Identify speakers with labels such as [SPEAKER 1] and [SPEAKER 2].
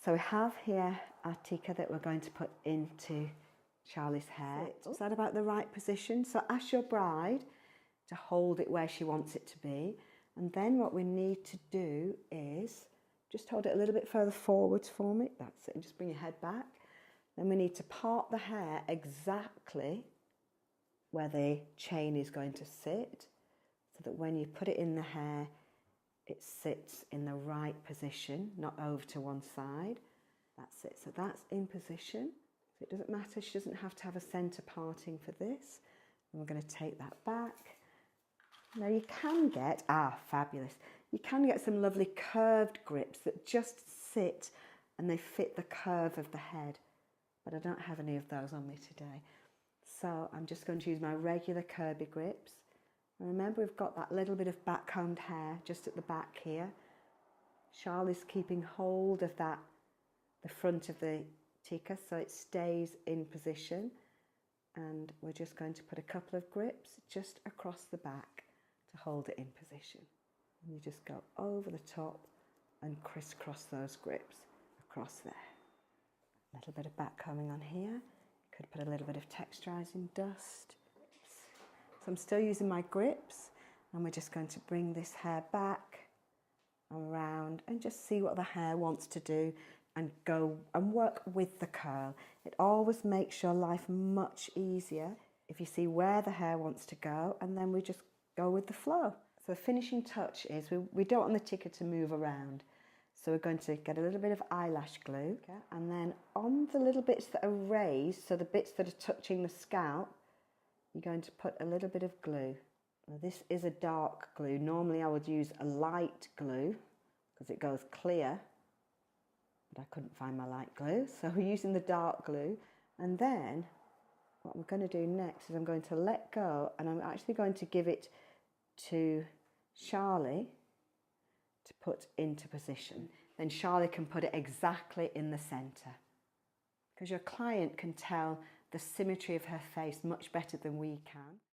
[SPEAKER 1] So we have here our tikka that we're going to put into Charlie's hair. Is that about the right position? So ask your bride to hold it where she wants it to be. And then what we need to do is just hold it a little bit further forwards for me. That's it. And just bring your head back. Then we need to part the hair exactly where the chain is going to sit, so that when you put it in the hair, it sits in the right position, not over to one side. That's it. So that's in position. So it doesn't matter. She doesn't have to have a centre parting for this. And we're going to take that back. Now you can get, fabulous. You can get some lovely curved grips that just sit and they fit the curve of the head. But I don't have any of those on me today. So I'm just going to use my regular curvy grips. And remember, we've got that little bit of backcombed hair just at the back here. Charlie's keeping hold of that, the front of the tikka, so it stays in position. And we're just going to put a couple of grips just across the back to hold it in position. And you just go over the top and crisscross those grips across there. A little bit of backcombing on here. Could put a little bit of texturizing dust. So I'm still using my grips, and we're just going to bring this hair back around and just see what the hair wants to do and go and work with the curl. It always makes your life much easier if you see where the hair wants to go, and then we just go with the flow. So the finishing touch is we don't want the tikka to move around. So we're going to get a little bit of eyelash glue, and then on the little bits that are raised, so the bits that are touching the scalp, you're going to put a little bit of glue. Now this is a dark glue. Normally I would use a light glue because it goes clear, but I couldn't find my light glue, so we're using the dark glue. And then what we're going to do next is I'm going to let go, and I'm actually going to give it to Charlie to put into position. Then Charlie can put it exactly in the centre, because your client can tell the symmetry of her face much better than we can.